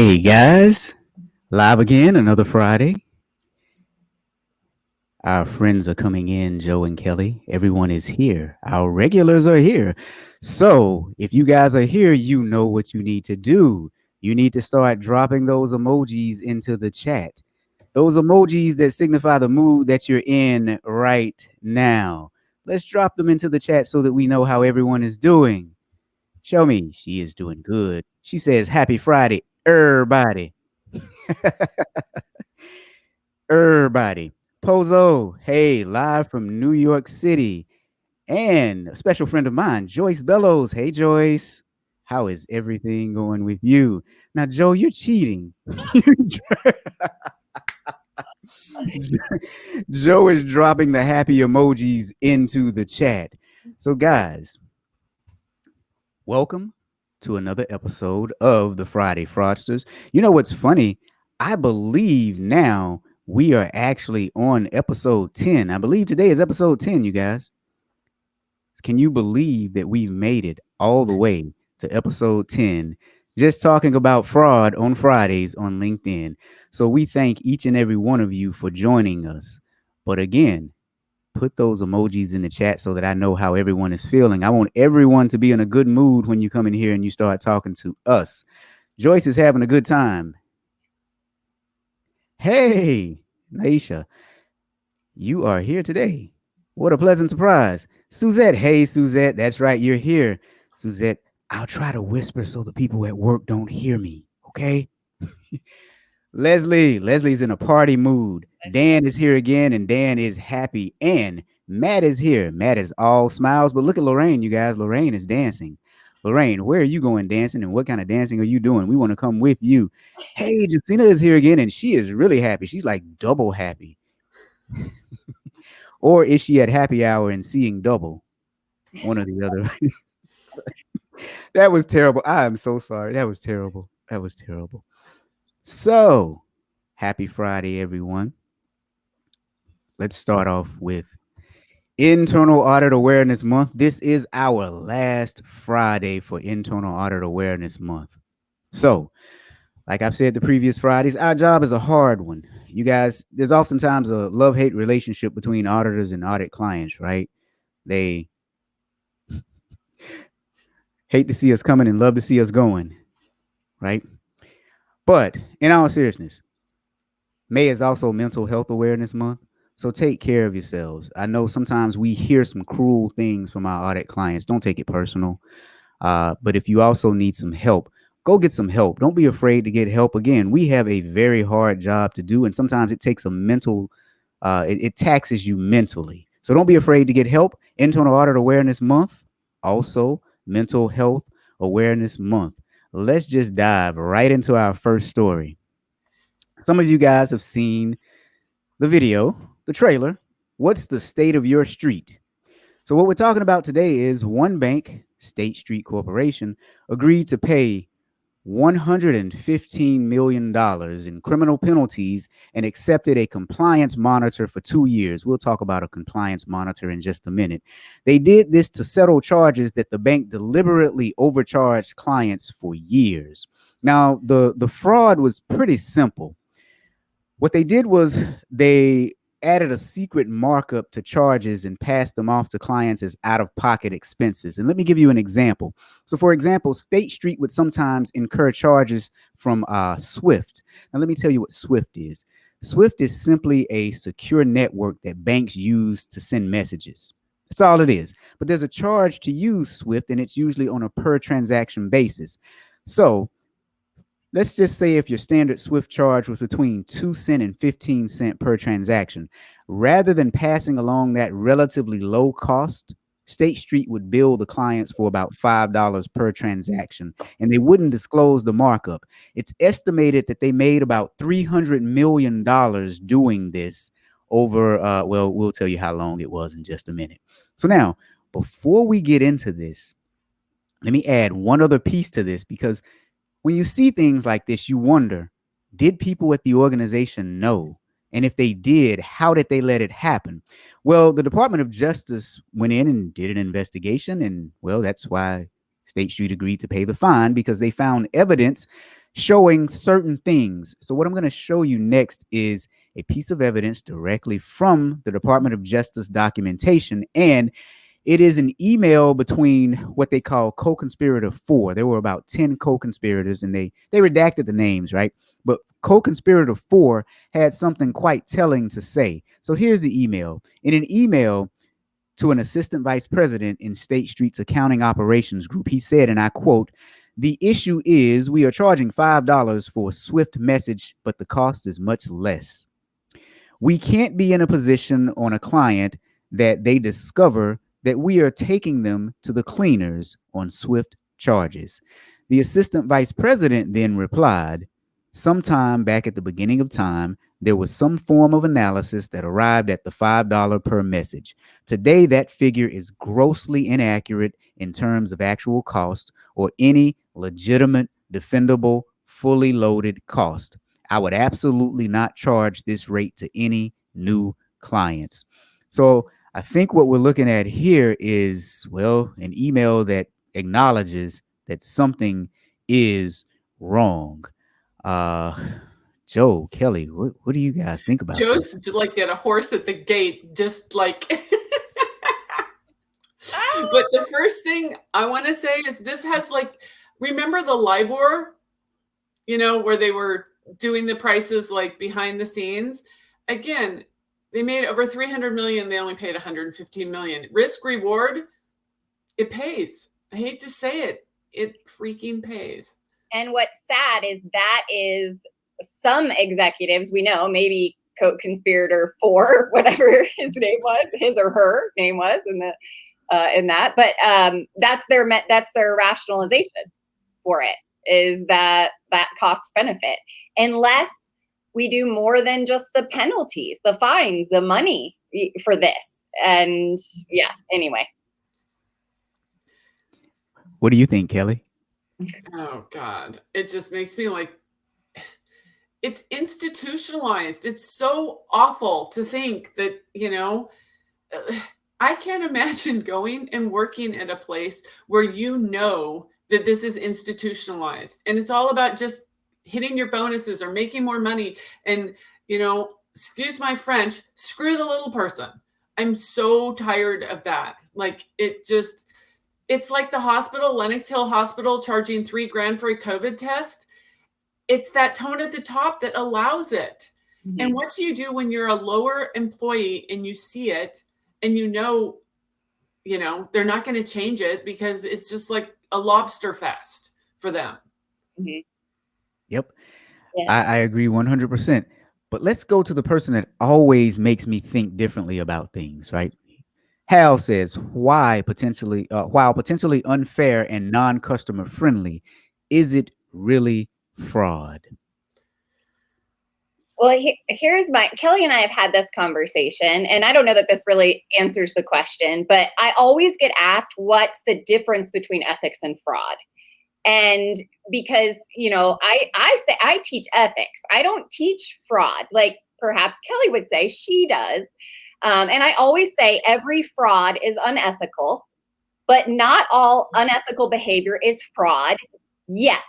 Hey guys, live again, another Friday. Our friends are coming in, Joe and Kelly. Everyone is here. Our regulars are here. So, if you guys are here, you know what you need to do. You need to start dropping those emojis into the chat. Those emojis that signify the mood that you're in right now. Let's drop them into the chat so that we know how everyone is doing. Show me. She is doing good. She says, Happy Friday, everybody. Everybody. Pozo, hey, live from New York City. And a special friend of mine, Joyce Bellows. Hey, Joyce. How is everything going with you? Now, Joe, you're cheating. Joe is dropping the happy emojis into the chat. So, guys, welcome to another episode of the Friday Fraudsters. You know what's funny? I believe now we are actually on episode 10. I believe today is episode 10, you guys. Can you believe that we've made it all the way to episode 10, just talking about fraud on Fridays on LinkedIn? So we thank each and every one of you for joining us. But again, put those emojis in the chat so that I know how everyone is feeling. I want everyone to be in a good mood when you come in here and you start talking to us. Joyce is having a good time. Hey, Naisha, you are here today. What a pleasant surprise. Suzette, hey, Suzette, that's right, you're here. Suzette, I'll try to whisper so the people at work don't hear me, okay? Leslie's in a party mood. Dan is here again, and Dan is happy. And Matt is here. Matt is all smiles, but look at Lorraine, you guys. Lorraine is dancing. Lorraine, where are you going dancing, and what kind of dancing are you doing? We want to come with you. Hey, Jacina is here again, and she is really happy. She's like double happy. Or is she at happy hour and seeing double? One or the other. That was terrible. I am so sorry. That was terrible. That was terrible. So, happy Friday, everyone. Let's start off with Internal Audit Awareness Month. This is our last Friday for Internal Audit Awareness Month. So, like I've said the previous Fridays, our job is a hard one. You guys, there's oftentimes a love-hate relationship between auditors and audit clients, right? They hate to see us coming and love to see us going, right? But in all seriousness, May is also Mental Health Awareness Month. So take care of yourselves. I know sometimes we hear some cruel things from our audit clients. Don't take it personal. But if you also need some help, go get some help. Don't be afraid to get help. Again, we have a very hard job to do, and sometimes it takes a mental, it taxes you mentally. So don't be afraid to get help. Internal Audit Awareness Month, also Mental Health Awareness Month. Let's just dive right into our first story. Some of you guys have seen the video, the trailer. What's the state of your street? So what we're talking about today is one bank, State Street Corporation, agreed to pay $115 million in criminal penalties and accepted a compliance monitor for 2 years. We'll talk about a compliance monitor in just a minute. They did this to settle charges that the bank deliberately overcharged clients for years. Now, the fraud was pretty simple. What they did was they added a secret markup to charges and passed them off to clients as out-of-pocket expenses. And let me give you an example. So, for example, State Street would sometimes incur charges from Swift. Now, let me tell you what Swift is. Swift is simply a secure network that banks use to send messages. That's all it is. But there's a charge to use Swift, and it's usually on a per transaction basis. So, let's just say if your standard Swift charge was between 2 cents and 15 cents per transaction, rather than passing along that relatively low cost, State Street would bill the clients for about $5 per transaction, and they wouldn't disclose the markup. It's estimated that they made about $300 million doing this over, well, we'll tell you how long it was in just a minute. So now, before we get into this, let me add one other piece to this, because when you see things like this, you wonder, did people at the organization know? And if they did, how did they let it happen? Well, the Department of Justice went in and did an investigation. And, well, that's why State Street agreed to pay the fine, because they found evidence showing certain things. So what I'm going to show you next is a piece of evidence directly from the Department of Justice documentation, and it is an email between what they call co-conspirator 4. There were about 10 co-conspirators, and they redacted the names, right? But co-conspirator 4 had something quite telling to say. So here's the email. In an email to an assistant vice president in State Street's accounting operations group, he said, and I quote, "The issue is we are charging $5 for a Swift message, but the cost is much less. We can't be in a position on a client that they discover that we are taking them to the cleaners on Swift charges." The assistant vice president then replied, "Sometime back at the beginning of time, there was some form of analysis that arrived at the $5 per message. Today, that figure is grossly inaccurate in terms of actual cost or any legitimate, defendable, fully loaded cost. I would absolutely not charge this rate to any new clients." So I think what we're looking at here is, well, an email that acknowledges that something is wrong. Uh, Joe, Kelly, what do you guys think about Joe's this? like at a horse at the gate, just like. But the first thing I want to say is this has like, remember the LIBOR, where they were doing the prices like behind the scenes? Again, they made over 300 million. They only paid 115 million. Risk reward, it pays. I hate to say it. It freaking pays. And what's sad is that is some executives we know, maybe co-conspirator 4, whatever his name was, his or her name was in that, but that's their rationalization for it, is that cost benefit, unless we do more than just the penalties, the fines, the money for this. And yeah, anyway. What do you think, Kelly? Oh God, it just makes me like, it's institutionalized. It's so awful to think that, I can't imagine going and working at a place where that this is institutionalized and it's all about just hitting your bonuses or making more money. And, excuse my French, screw the little person. I'm so tired of that. Like it's like the hospital, Lenox Hill Hospital, charging $3,000 for a COVID test. It's that tone at the top that allows it. Mm-hmm. And what do you do when you're a lower employee and you see it and they're not going to change it because it's just like a lobster fest for them. Mm-hmm. Yep. Yeah. I agree 100%. But let's go to the person that always makes me think differently about things, right? Hal says, while potentially unfair and non-customer friendly, is it really fraud? Well, here's Kelly and I have had this conversation, and I don't know that this really answers the question, but I always get asked, what's the difference between ethics and fraud? And because, I say I teach ethics. I don't teach fraud, like perhaps Kelly would say she does. And I always say every fraud is unethical, but not all unethical behavior is fraud yet.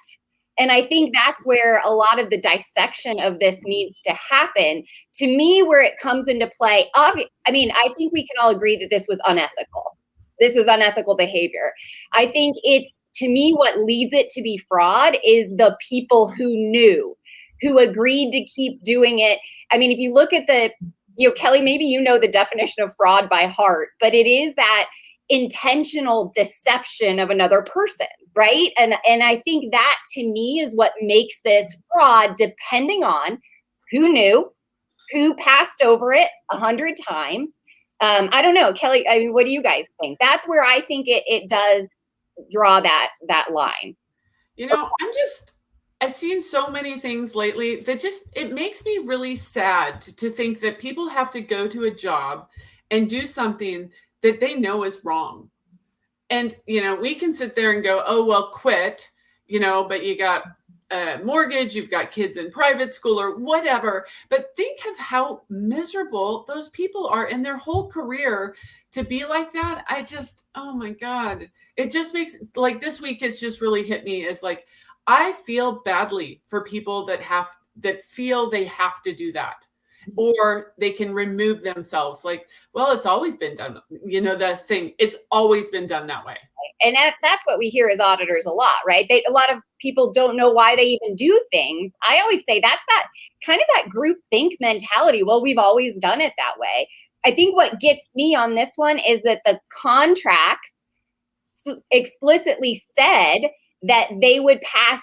And I think that's where a lot of the dissection of this needs to happen. To me, where it comes into play, I think we can all agree that this was unethical. This is unethical behavior. I think to me, what leads it to be fraud is the people who knew, who agreed to keep doing it. I mean, if you look at Kelly, maybe you know the definition of fraud by heart, but it is that intentional deception of another person, right? And I think that to me is what makes this fraud, depending on who knew, who passed over it 100 times. I don't know, Kelly, what do you guys think? That's where I think it does draw that line. I've seen so many things lately that it makes me really sad to think that people have to go to a job and do something that they know is wrong. And, we can sit there and go, oh, well, quit, but you got a mortgage, you've got kids in private school or whatever. But think of how miserable those people are in their whole career to be like that. Oh my God, it just makes, like, this week, it's just really hit me as like, I feel badly for people that feel they have to do that, or they can remove themselves. Like, well, it's always been done. The thing, it's always been done that way. And that's what we hear as auditors a lot, right? A lot of people don't know why they even do things. I always say that's that kind of that group think mentality. Well, we've always done it that way. I think what gets me on this one is that the contracts explicitly said that they would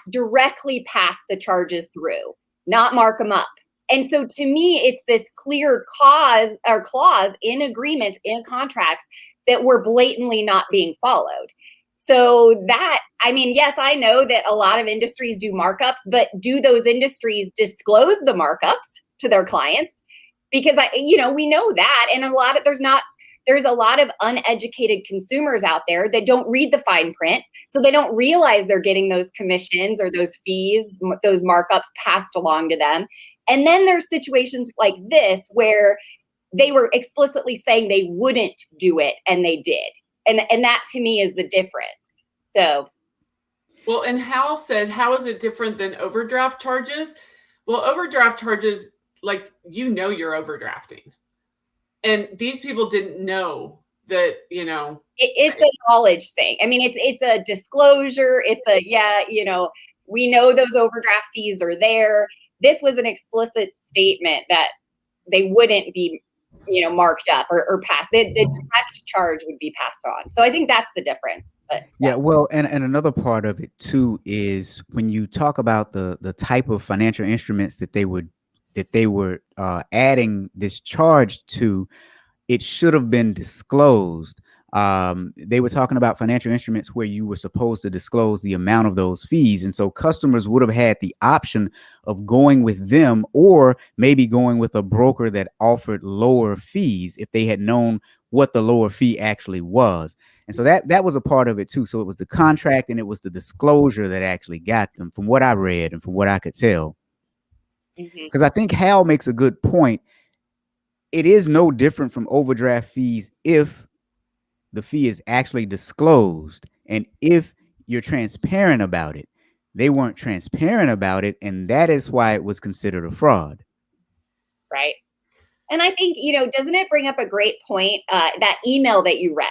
directly pass the charges through, not mark them up. And so to me, it's this clear cause or clause in agreements, in contracts, that were blatantly not being followed. So that, I mean, yes, I know that a lot of industries do markups, but do those industries disclose the markups to their clients? Because we know that, and there's a lot of uneducated consumers out there that don't read the fine print, so they don't realize they're getting those commissions or those fees, those markups passed along to them. And then there's situations like this where they were explicitly saying they wouldn't do it, and they did. And that to me is the difference. So. Well, and Hal said, how is it different than overdraft charges? Well, overdraft charges, like, you're overdrafting. And these people didn't know that, It's a knowledge thing. I mean, it's a disclosure. It's we know those overdraft fees are there. This was an explicit statement that they wouldn't be, marked up or passed. The direct charge would be passed on. So I think that's the difference. But yeah, well, and another part of it too is when you talk about the type of financial instruments that they were adding this charge to, it should have been disclosed. They were talking about financial instruments where you were supposed to disclose the amount of those fees. And so customers would have had the option of going with them, or maybe going with a broker that offered lower fees if they had known what the lower fee actually was. And so that was a part of it too. So it was the contract and it was the disclosure that actually got them, from what I read and from what I could tell. Because I think Hal makes a good point. It is no different from overdraft fees if the fee is actually disclosed and if you're transparent about it. They weren't transparent about it, and that is why it was considered a fraud. Right. And I think, doesn't it bring up a great point, that email that you read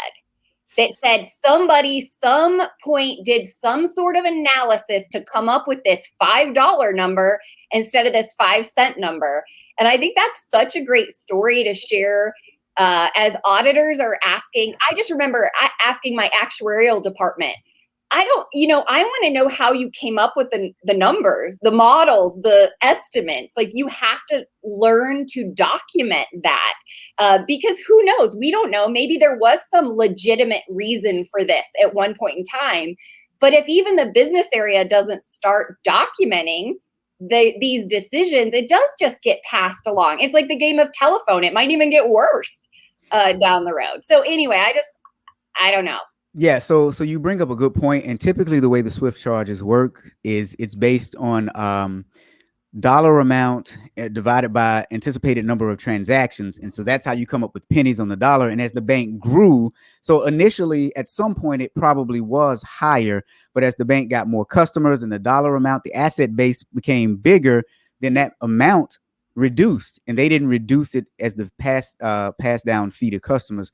that said somebody some point did some sort of analysis to come up with this $5 number instead of this 5-cent number. And I think that's such a great story to share as auditors are asking. I just remember asking my actuarial department, I want to know how you came up with the numbers, the models, the estimates. Like, you have to learn to document that because who knows? We don't know. Maybe there was some legitimate reason for this at one point in time. But if even the business area doesn't start documenting these decisions, it does just get passed along. It's like the game of telephone. It might even get worse down the road. So anyway, I don't know. Yeah, so you bring up a good point, and typically the way the Swift charges work is it's based on dollar amount divided by anticipated number of transactions, and so that's how you come up with pennies on the dollar. And as the bank grew, so initially at some point it probably was higher, but as the bank got more customers and the dollar amount, the asset base became bigger, then that amount reduced, and they didn't reduce it as the pass down fee to customers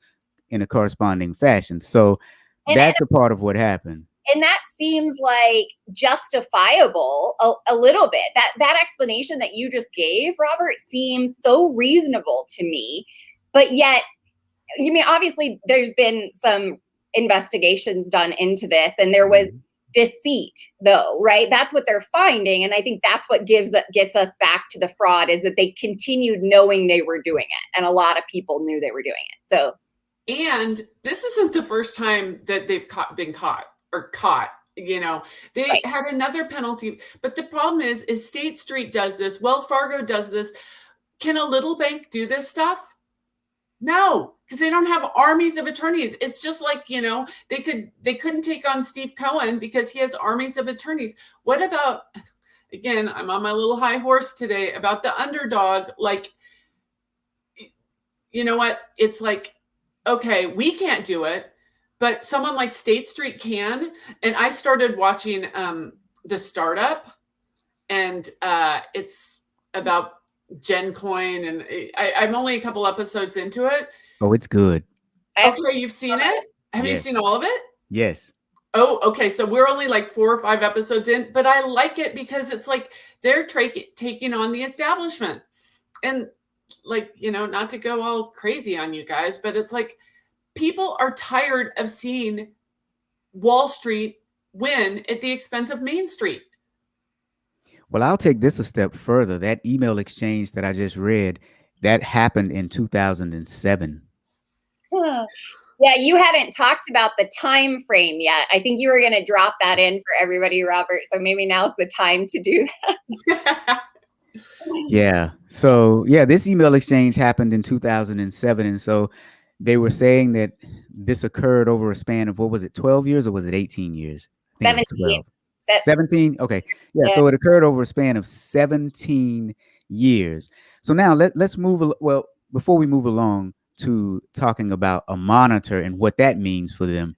in a corresponding fashion. So that's a part of what happened. And that seems like justifiable a little bit. That explanation that you just gave, Robert, seems so reasonable to me. But yet, obviously there's been some investigations done into this, and there was deceit though, right? That's what they're finding. And I think that's what gets us back to the fraud, is that they continued knowing they were doing it. And a lot of people knew they were doing it. So. And this isn't the first time that they've been caught. They right. had another penalty. But the problem is State Street does this. Wells Fargo does this. Can a little bank do this stuff? No, because they don't have armies of attorneys. It's just like, they couldn't take on Steve Cohen because he has armies of attorneys. What about, again, I'm on my little high horse today about the underdog. Like, you know what? It's like, okay, we can't do it, but someone like State Street can. And I started watching the startup, and it's about GenCoin, and I'm only a couple episodes into it. Oh, it's good. Okay, you've seen it? Have you seen all of it? Yes. Oh, okay. So we're only like 4 or 5 episodes in, but I like it because it's like they're taking on the establishment. And like, not to go all crazy on you guys, but it's like people are tired of seeing Wall Street win at the expense of Main Street. Well, I'll take this a step further. That email exchange that I just read, that happened in 2007. Yeah, you hadn't talked about the time frame yet. I think you were going to drop that in for everybody, Robert. So maybe now's the time to do that. Yeah. So, yeah, this email exchange happened in 2007. And so they were saying that this occurred over a span of, what was it, 12 years or was it 18 years? I think 17. it was 17? Okay. Yeah. So it occurred over a span of 17 years. So now let's move. Well, before we move along to talking about a monitor and what that means for them,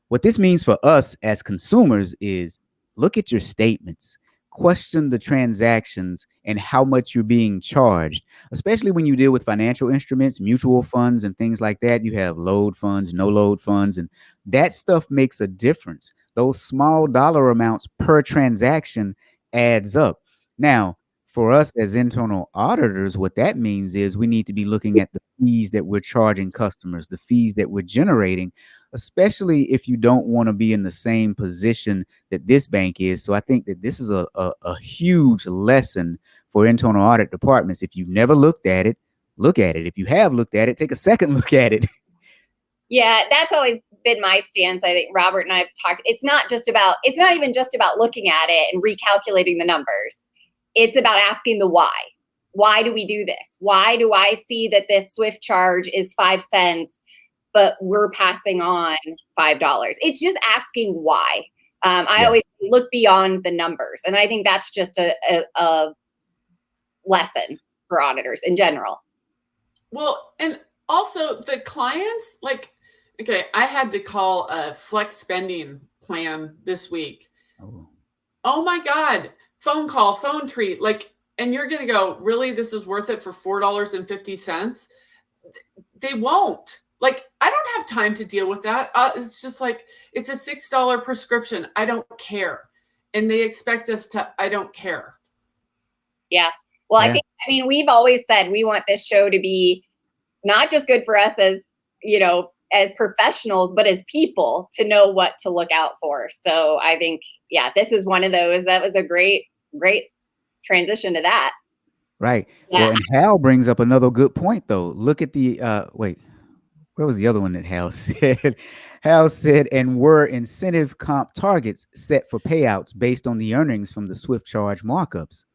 what this means for us as consumers is look at your statements, question the transactions and how much you're being charged, especially when you deal with financial instruments, mutual funds, and things like that. You have load funds, no load funds, and that stuff makes a difference. Those small dollar amounts per transaction adds up. Now, for us as internal auditors, what that means is we need to be looking at the fees that we're charging customers, the fees that we're generating, especially if you don't want to be in the same position that this bank is. So I think that this is a huge lesson for internal audit departments. If you've never looked at it, look at it. If you have looked at it, take a second look at it. Yeah, that's always been my stance. I think Robert and I have talked. It's not even just about looking at it and recalculating the numbers. It's about asking the why. Why do we do this? Why do I see that this Swift charge is 5 cents, but we're passing on $5? It's just asking why. I always look beyond the numbers. And I think that's just a lesson for auditors in general. Well, and also the clients, like, okay, I had to call a flex spending plan this week. Oh my God. Phone call, phone treat, like, and you're going to go, really, this is worth it for $4.50? They won't. Like, I don't have time to deal with that. It's just like, it's a $6 prescription. I don't care. And they expect us to, I don't care. Yeah. Well, I mean, we've always said we want this show to be not just good for us as, as professionals, but as people to know what to look out for. So I think, this is one of those. That was a great transition to that. Right. Yeah. Well, and Hal brings up another good point, though. Look at the, wait, where was the other one that Hal said? Hal said, and were incentive comp targets set for payouts based on the earnings from the Swift charge markups?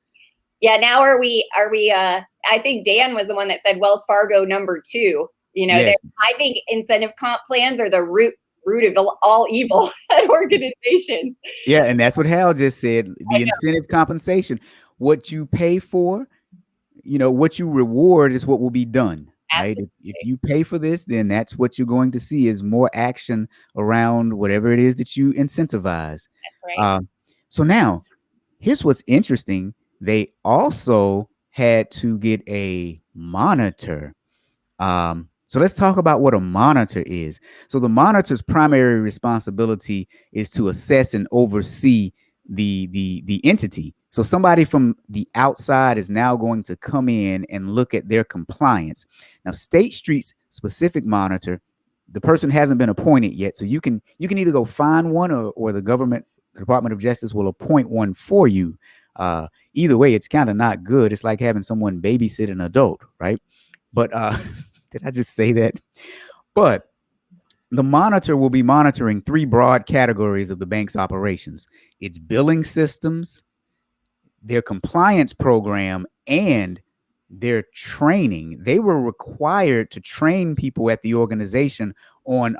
Yeah. Now are we, I think Dan was the one that said Wells Fargo number 2, Yes. I think incentive comp plans are the root of all evil at organizations. Yeah. And that's what Hal just said. The incentive compensation, what you pay for, what you reward is what will be done. Right? If you pay for this, then that's what you're going to see is more action around whatever it is that you incentivize. That's right. So now, here's what's interesting. They also had to get a monitor. So let's talk about what a monitor is. So the monitor's primary responsibility is to assess and oversee the entity. So somebody from the outside is now going to come in and look at their compliance. Now, State Street's specific monitor, the person hasn't been appointed yet. So you can either go find one or the Department of Justice will appoint one for you. Either way, it's kind of not good. It's like having someone babysit an adult, right? But did I just say that? But the monitor will be monitoring 3 broad categories of the bank's operations: its billing systems, their compliance program, and their training. They were required to train people at the organization on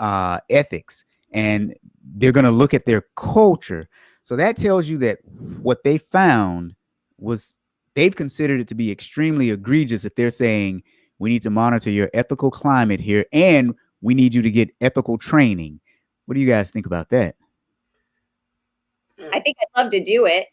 ethics, and they're going to look at their culture. So that tells you that what they found was they've considered it to be extremely egregious if they're saying, we need to monitor your ethical climate here, and we need you to get ethical training. What do you guys think about that? I think I'd love to do it.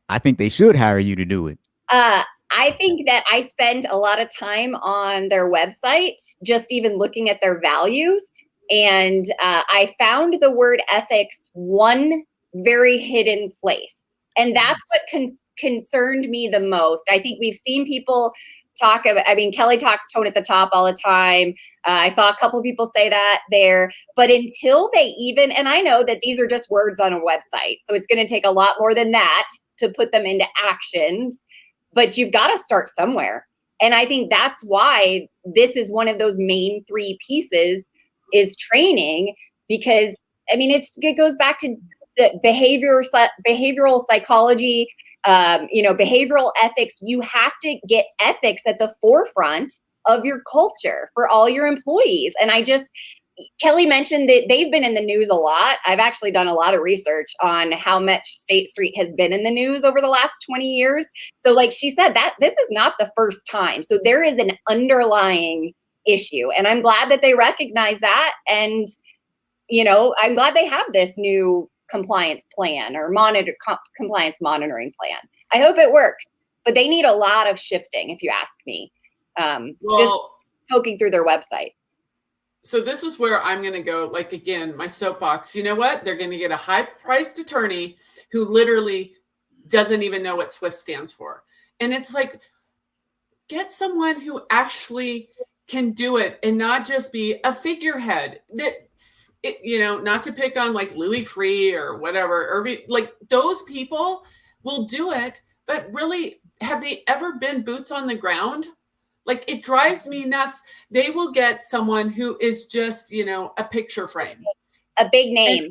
I think they should hire you to do it. I think that I spend a lot of time on their website, just even looking at their values. And I found the word ethics one very hidden place. And that's what concerned me the most. I think we've seen people talk about, I mean, Kelly talks tone at the top all the time. I saw a couple of people say that there, but until they even, and I know that these are just words on a website, so it's going to take a lot more than that to put them into actions, but you've got to start somewhere. And I think that's why this is one of those main three pieces is training, because I mean, it goes back to the behavioral psychology, behavioral ethics. You have to get ethics at the forefront of your culture for all your employees. And Kelly mentioned that they've been in the news a lot. I've actually done a lot of research on how much State Street has been in the news over the last 20 years. So like she said, that this is not the first time. So there is an underlying issue. And I'm glad that they recognize that. And, I'm glad they have this new compliance plan or compliance monitoring plan. I hope it works, but they need a lot of shifting, if you ask me. Just poking through their website. So this is where I'm going to go, like, again, my soapbox. You know what? They're going to get a high-priced attorney who literally doesn't even know what SWIFT stands for. And it's like, get someone who actually can do it and not just be a figurehead. Not to pick on like Louis Free or whatever, Erven, like those people will do it, but really, have they ever been boots on the ground? Like, it drives me nuts. They will get someone who is just, a picture frame. A big name.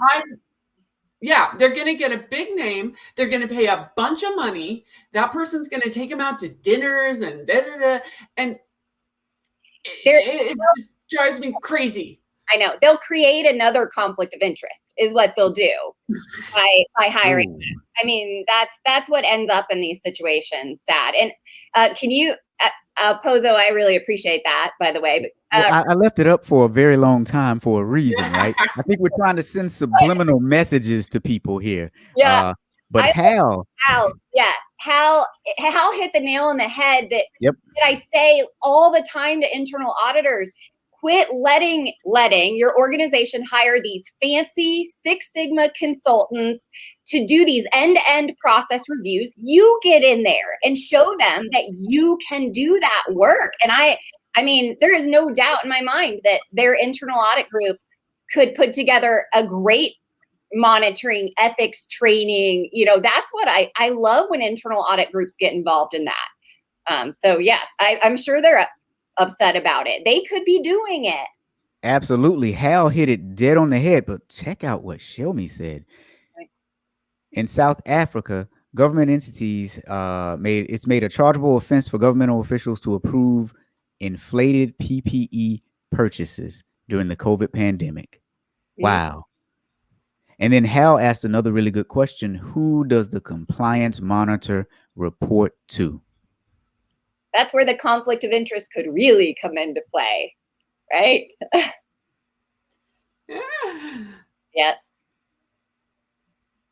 They're going to get a big name. They're going to pay a bunch of money. That person's going to take them out to dinners and da-da-da. And it drives me crazy. I know. They'll create another conflict of interest is what they'll do by hiring them. I mean, that's what ends up in these situations. Sad. And can you... Pozo, I really appreciate that, by the way. I left it up for a very long time for a reason, right? I think we're trying to send subliminal messages to people here. Yeah. But Hal hit the nail on the head that I say all the time to internal auditors. Quit letting your organization hire these fancy Six Sigma consultants to do these end-to-end process reviews. You get in there and show them that you can do that work. And I mean, there is no doubt in my mind that their internal audit group could put together a great monitoring ethics training. That's what I love when internal audit groups get involved in that. I'm sure they're upset about it. They could be doing it. Absolutely. Hal hit it dead on the head, but check out what Shelmy said. Right. In South Africa, government entities made a chargeable offense for governmental officials to approve inflated PPE purchases during the COVID pandemic. Wow. And then Hal asked another really good question. Who does the compliance monitor report to? That's where the conflict of interest could really come into play, right? Yeah.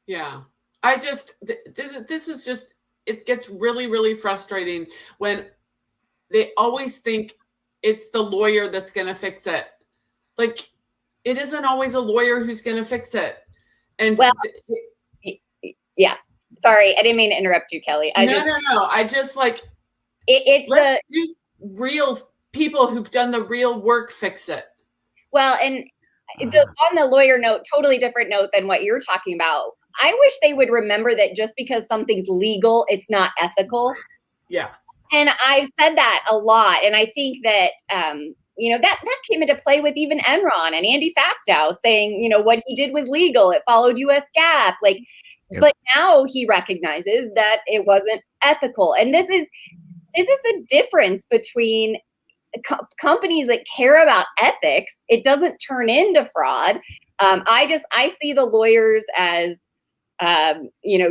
Yeah. This is just, it gets really, really frustrating when they always think it's the lawyer that's going to fix it. Like, it isn't always a lawyer who's going to fix it. And yeah. Sorry, I didn't mean to interrupt you, Kelly. No. I just like, let's do real people who've done the real work fix it. Well, and on the lawyer note, totally different note than what you're talking about. I wish they would remember that just because something's legal, it's not ethical. Yeah. And I've said that a lot. And I think that, that came into play with even Enron and Andy Fastow saying, what he did was legal. It followed US GAAP. But now he recognizes that it wasn't ethical. And this is the difference between companies that care about ethics. It doesn't turn into fraud. I see the lawyers as,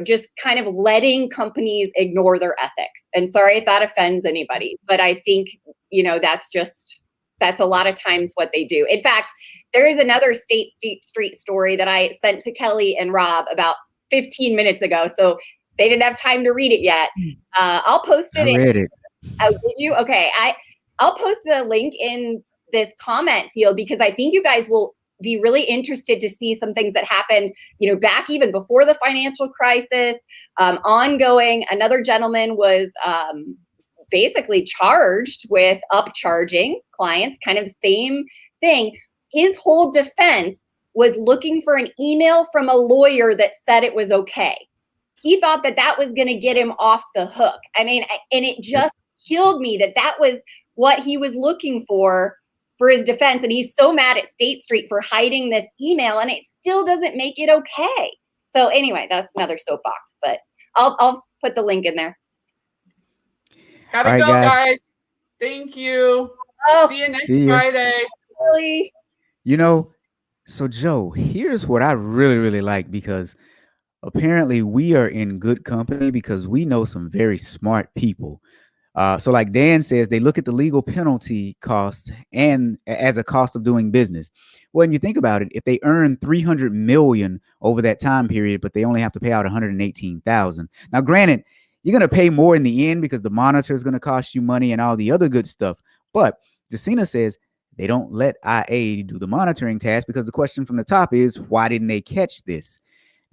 just kind of letting companies ignore their ethics. And sorry if that offends anybody, but I think, that's just That's a lot of times what they do. In fact, there is another State Street story that I sent to Kelly and Rob about 15 minutes ago. So they didn't have time to read it yet. I'll post it. I read it. Oh, did you? Okay. I'll post the link in this comment field because I think you guys will be really interested to see some things that happened, back even before the financial crisis, ongoing. Another gentleman was basically charged with upcharging clients, kind of the same thing. His whole defense was looking for an email from a lawyer that said it was okay. He thought that was going to get him off the hook. I mean, and it just killed me that was what he was looking for his defense. And he's so mad at State Street for hiding this email, and it still doesn't make it okay. So anyway, that's another soapbox, but I'll put the link in there. Gotta go, guys. Thank you. See you next Friday. Really? So Joe, here's what I really, really like, because apparently we are in good company because we know some very smart people. So like Dan says, they look at the legal penalty cost and as a cost of doing business. When you think about it, if they earn $300 million over that time period, but they only have to pay out $118,000. Now, granted, you're going to pay more in the end because the monitor is going to cost you money and all the other good stuff. But Jacina says they don't let IA do the monitoring task because the question from the top is, why didn't they catch this?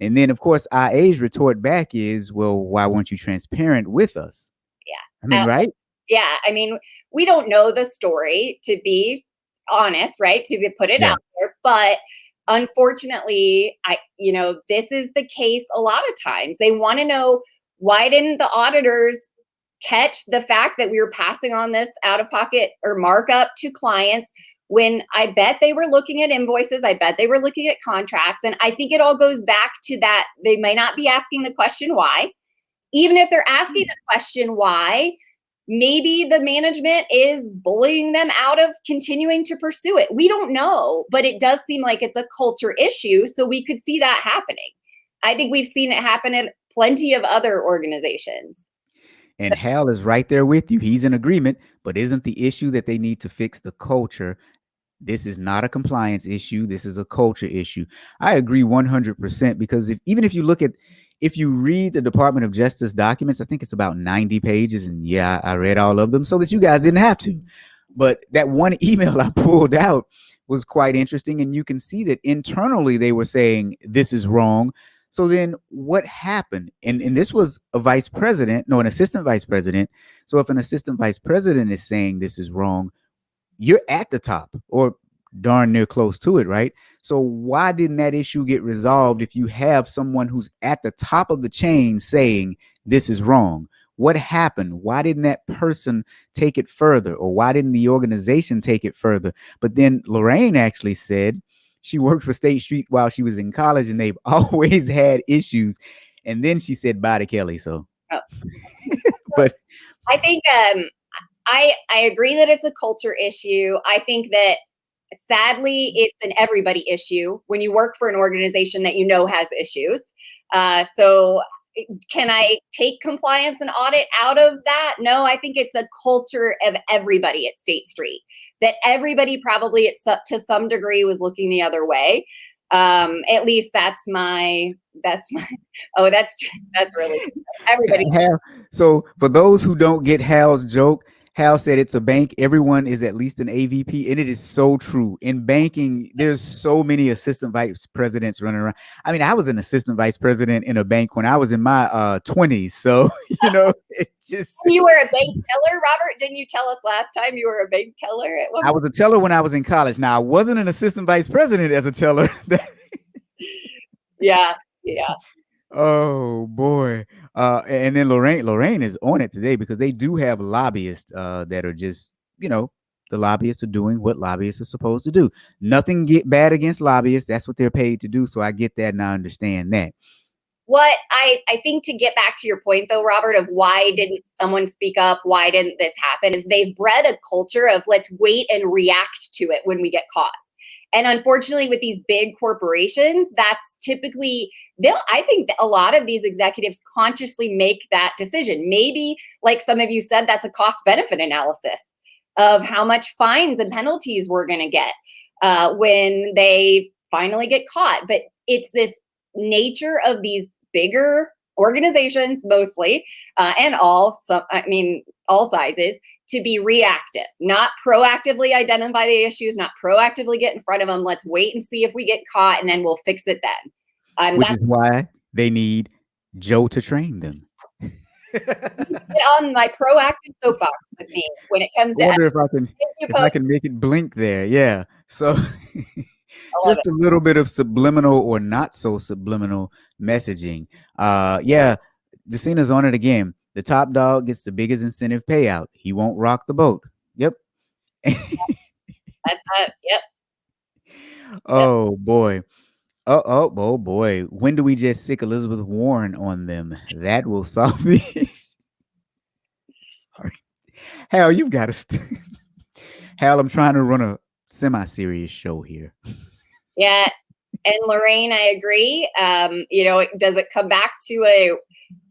And then, of course, IA's retort back is, well, why weren't you transparent with us? Yeah. I mean, right? Yeah. I mean, we don't know the story, to be honest, right? To put it out there. But unfortunately, this is the case a lot of times. They want to know, why didn't the auditors catch the fact that we were passing on this out-of-pocket or markup to clients when I bet they were looking at invoices, I bet they were looking at contracts. And I think it all goes back to that. They may not be asking the question why. Even if they're asking the question why, maybe the management is bullying them out of continuing to pursue it. We don't know, but it does seem like it's a culture issue. So we could see that happening. I think we've seen it happen at plenty of other organizations. And Hal is right there with you. He's in agreement, but isn't the issue that they need to fix the culture? This is not a compliance issue. This is a culture issue. I agree 100% because even if you read the Department of Justice documents, I think it's about 90 pages. And yeah, I read all of them so that you guys didn't have to. But that one email I pulled out was quite interesting. And you can see that internally they were saying this is wrong. So then what happened? And this was an assistant vice president. So if an assistant vice president is saying this is wrong, you're at the top or darn near close to it, right? So why didn't that issue get resolved if you have someone who's at the top of the chain saying this is wrong? What happened? Why didn't that person take it further? Or why didn't the organization take it further? But then Lorraine actually said she worked for State Street while she was in college and they've always had issues. And then she said bye to Kelly. So, but I think I agree that it's a culture issue. I think that sadly it's an everybody issue when you work for an organization that has issues. So can I take compliance and audit out of that? No, I think it's a culture of everybody at State Street, that everybody probably to some degree was looking the other way. At least that's really everybody. So for those who don't get Hal's joke, Hal said it's a bank. Everyone is at least an AVP, and it is so true. In banking, there's so many assistant vice presidents running around. I mean, I was an assistant vice president in a bank when I was in my 20s. So, it's just... You were a bank teller, Robert? Didn't you tell us last time you were a bank teller? I was a teller when I was in college. Now, I wasn't an assistant vice president as a teller. Yeah. Oh boy. And then Lorraine is on it today because they do have lobbyists that are just, the lobbyists are doing what lobbyists are supposed to do. Nothing bad against lobbyists. That's what they're paid to do. So I get that and I understand that. What I think, to get back to your point though, Robert, of why didn't someone speak up? Why didn't this happen? Is they've bred a culture of let's wait and react to it when we get caught. And unfortunately, with these big corporations, that's typically, I think a lot of these executives consciously make that decision. Maybe, like some of you said, that's a cost-benefit analysis. of how much fines and penalties we're going to get when they finally get caught. But it's this nature of these bigger organizations mostly, and all sizes, to be reactive, not proactively identify the issues, not proactively get in front of them. Let's wait and see if we get caught, and then we'll fix it then. Which is why they need Joe to train them. Get on my proactive soapbox with me when it comes I to. wonder if I can make it blink there. Yeah. So just a little bit of subliminal or not so subliminal messaging. Yeah, Jacina's on it again. The top dog gets the biggest incentive payout. He won't rock the boat. Yep. That's yep. Oh boy. Oh boy. When do we just sick Elizabeth Warren on them? That will solve the issue. Sorry. Hal, you've got to Hal, I'm trying to run a semi-serious show here. Yeah. And Lorraine, I agree. Does it come back to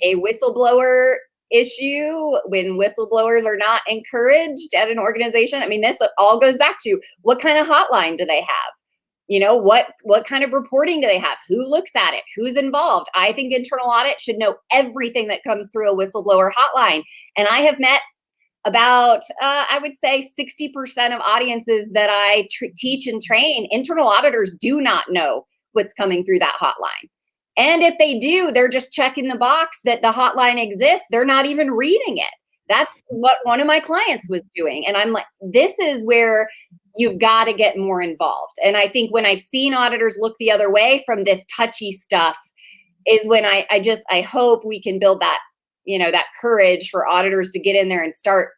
a whistleblower issue when whistleblowers are not encouraged at an organization? I mean, this all goes back to what kind of hotline do they have? What kind of reporting do they have? Who looks at it? Who's involved? I think internal audit should know everything that comes through a whistleblower hotline. And I have met about, I would say 60% of audiences that I teach and train, internal auditors do not know what's coming through that hotline. And if they do, they're just checking the box that the hotline exists. They're not even reading it. That's what one of my clients was doing. And I'm like, this is where you've got to get more involved. And I think when I've seen auditors look the other way from this touchy stuff is when I hope we can build that, that courage for auditors to get in there and start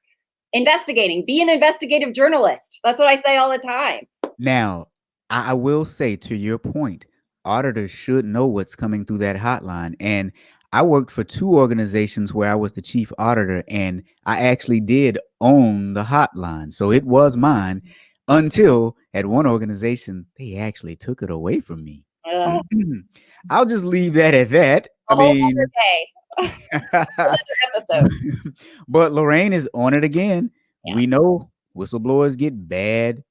investigating. Be an investigative journalist. That's what I say all the time. Now, I will say, to your point, auditors should know what's coming through that hotline. And I worked for 2 organizations where I was the chief auditor, and I actually did own the hotline. So it was mine until at one organization, they actually took it away from me. I'll just leave that at that. Another episode. But Lorraine is on it again. Yeah. We know whistleblowers get bad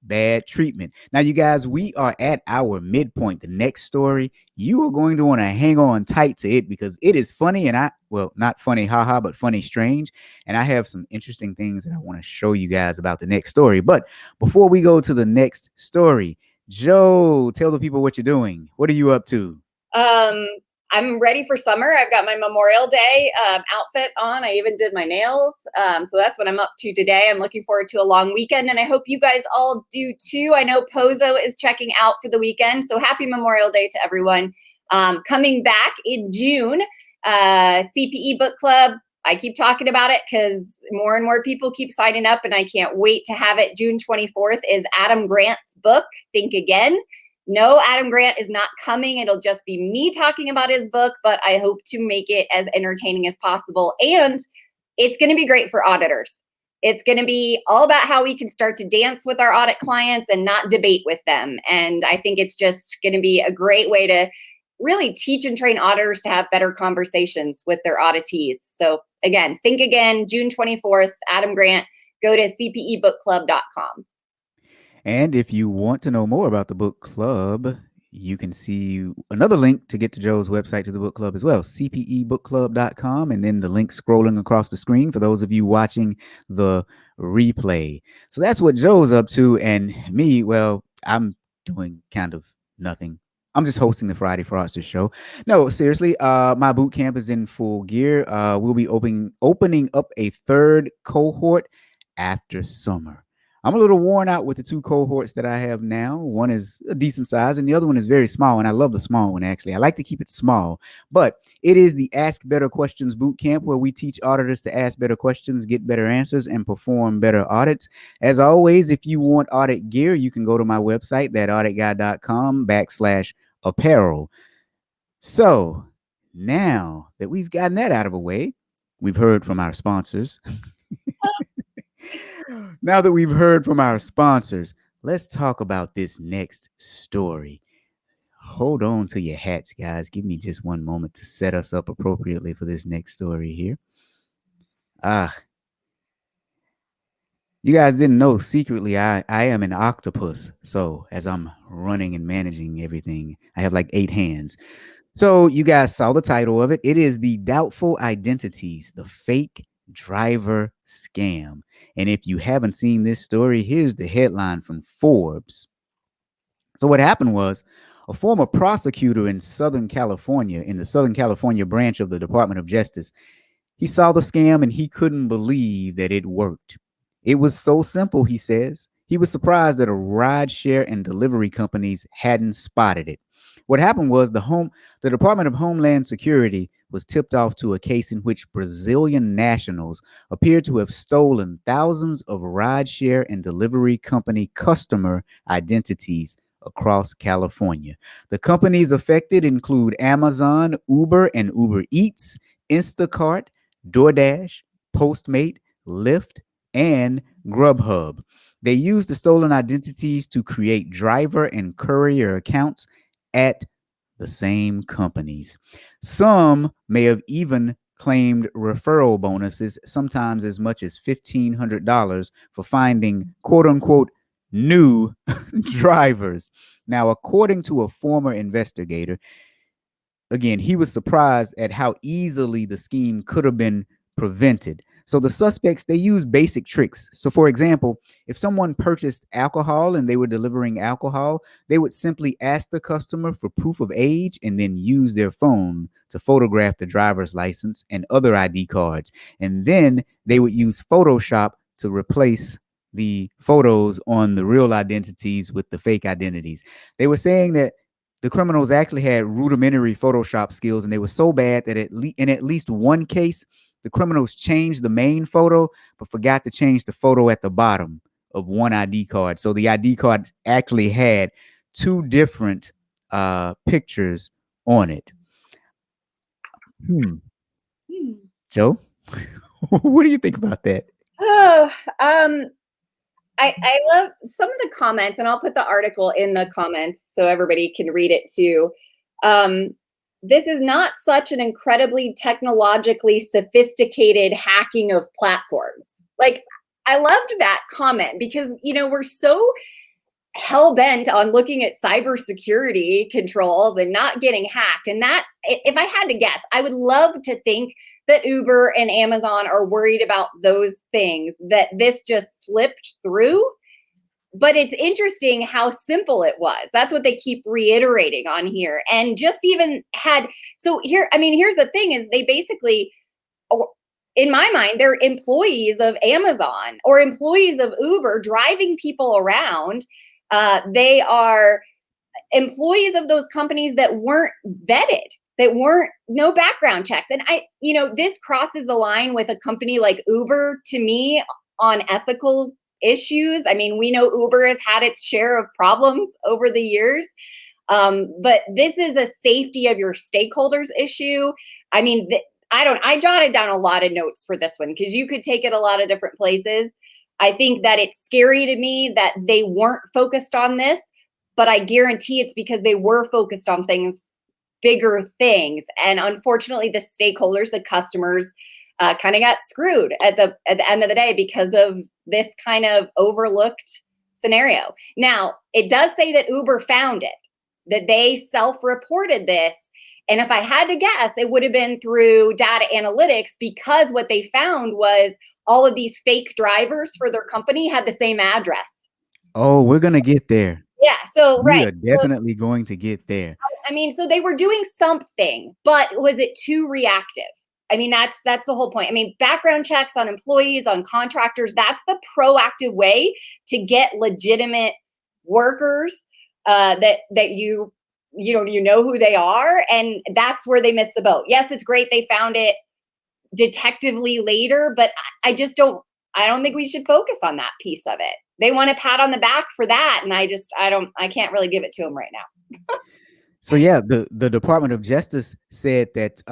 treatment. Now, you guys, we are at our midpoint. The next story, you are going to want to hang on tight to it because it is funny, and not funny, haha, but funny, strange. And I have some interesting things that I want to show you guys about the next story. But before we go to the next story, Joe, tell the people what you're doing. What are you up to? I'm ready for summer. I've got my Memorial Day outfit on. I even did my nails. So that's what I'm up to today. I'm looking forward to a long weekend, and I hope you guys all do too. I know Pozo is checking out for the weekend. So happy Memorial Day to everyone. Coming back in June, CPE Book Club. I keep talking about it because more and more people keep signing up, and I can't wait to have it. June 24th is Adam Grant's book, Think Again. No, Adam Grant is not coming. It'll just be me talking about his book, but I hope to make it as entertaining as possible. And it's going to be great for auditors. It's going to be all about how we can start to dance with our audit clients and not debate with them. And I think it's just going to be a great way to really teach and train auditors to have better conversations with their auditees. So again, Think Again, June 24th, Adam Grant. Go to cpebookclub.com. And if you want to know more about the book club, you can see another link to get to Joe's website to the book club as well, cpebookclub.com, and then the link scrolling across the screen for those of you watching the replay. So that's what Joe's up to. And me, well, I'm doing kind of nothing. I'm just hosting the Friday Fraudster show. No, seriously, my boot camp is in full gear. We'll be opening up a 3rd cohort after summer. I'm a little worn out with the 2 cohorts that I have now. One is a decent size and the other one is very small. And I love the small one, actually. I like to keep it small. But it is the Ask Better Questions boot camp where we teach auditors to ask better questions, get better answers, and perform better audits. As always, if you want audit gear, you can go to my website, thatauditguy.com/apparel. So now that we've gotten that out of the way, we've heard from our sponsors. Now that we've heard from our sponsors, let's talk about this next story. Hold on to your hats, guys. Give me just one moment to set us up appropriately for this next story here. You guys didn't know secretly I am an octopus. So as I'm running and managing everything, I have like 8 hands. So you guys saw the title of it. It is the Doubtful Identities, the Fake Driver Scam. And if you haven't seen this story, here's the headline from Forbes. So what happened was a former prosecutor in Southern California, in the Southern California branch of the Department of Justice, he saw the scam and he couldn't believe that it worked. It was so simple, he says. He was surprised that a rideshare and delivery companies hadn't spotted it. What happened was the Department of Homeland Security was tipped off to a case in which Brazilian nationals appeared to have stolen thousands of rideshare and delivery company customer identities across California. The companies affected include Amazon, Uber and Uber Eats, Instacart, DoorDash, Postmate, Lyft, and Grubhub. They used the stolen identities to create driver and courier accounts at the same companies. Some may have even claimed referral bonuses, sometimes as much as $1,500 for finding quote unquote new drivers. Now, according to a former investigator, again, he was surprised at how easily the scheme could have been prevented. So the suspects, they use basic tricks. So for example, if someone purchased alcohol and they were delivering alcohol, they would simply ask the customer for proof of age and then use their phone to photograph the driver's license and other ID cards. And then they would use Photoshop to replace the photos on the real identities with the fake identities. They were saying that the criminals actually had rudimentary Photoshop skills, and they were so bad that in at least one case, the criminals changed the main photo, but forgot to change the photo at the bottom of one ID card. So the ID card actually had two different pictures on it. Joe, what do you think about that? Oh, I love some of the comments, and I'll put the article in the comments so everybody can read it too. This is not such an incredibly technologically sophisticated hacking of platforms. Like, I loved that comment because, we're so hell bent on looking at cybersecurity controls and not getting hacked. And that, if I had to guess, I would love to think that Uber and Amazon are worried about those things, that this just slipped through. But it's interesting how simple it was. That's what they keep reiterating on here. And just even here's the thing is they basically, in my mind, they're employees of Amazon or employees of Uber driving people around. They are employees of those companies that weren't vetted, that weren't no background checks. And this crosses the line with a company like Uber to me on ethical issues. I mean, we know Uber has had its share of problems over the years, but this is a safety of your stakeholders issue. I mean, I jotted down a lot of notes for this one because you could take it a lot of different places. I think that it's scary to me that they weren't focused on this, but I guarantee it's because they were focused on bigger things. And unfortunately, the stakeholders, the customers, kind of got screwed at the end of the day because of this kind of overlooked scenario. Now, it does say that Uber found it, that they self-reported this. And if I had to guess, it would have been through data analytics because what they found was all of these fake drivers for their company had the same address. Oh, we're going to get there. Yeah. So, we are definitely going to get there. I mean, so they were doing something, but was it too reactive? I mean, that's the whole point. I mean, background checks on employees, on contractors, that's the proactive way to get legitimate workers that you know who they are. And that's where they missed the boat. Yes, it's great they found it detectively later, but I don't think we should focus on that piece of it. They want a pat on the back for that. And I can't really give it to them right now. So yeah, the Department of Justice said that,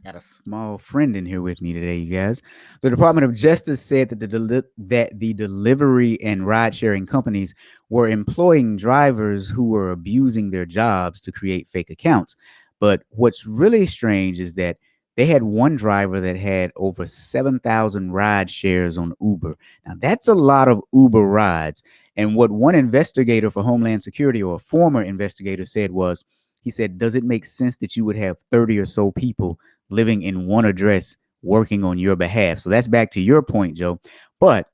I got a small friend in here with me today, you guys. The Department of Justice said that the delivery and ride sharing companies were employing drivers who were abusing their jobs to create fake accounts. But what's really strange is that They had one driver that had over 7,000 ride shares on Uber. Now, that's a lot of Uber rides. And what one investigator for Homeland Security, or a former investigator, said was, he said, does it make sense that you would have 30 or so people living in one address working on your behalf? So that's back to your point, Joe. But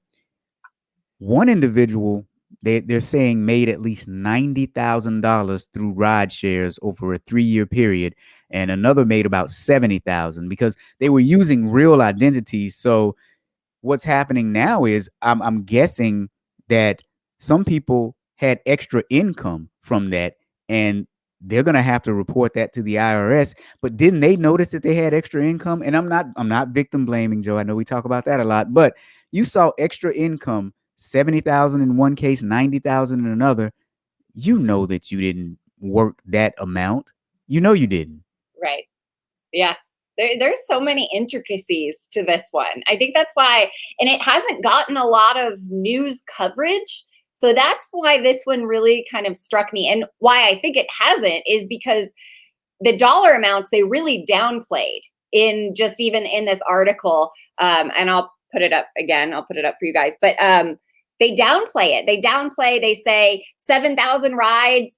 one individual, they're saying, made at least $90,000 through ride shares over a 3-year period, and another made about 70,000 because they were using real identities. So what's happening now is I'm guessing that some people had extra income from that, and they're going to have to report that to the IRS. But didn't they notice that they had extra income? And I'm not victim blaming, Joe. I know we talk about that a lot, but you saw extra income, 70,000 in one case, 90,000 in another. You know that you didn't work that amount. You know you didn't. Right. Yeah. There's so many intricacies to this one. I think that's why, and it hasn't gotten a lot of news coverage. So that's why this one really kind of struck me. And why I think it hasn't is because the dollar amounts they really downplayed in just even in this article. And I'll put it up again. I'll put it up for you guys. But they downplay it. They say 7,000 rides.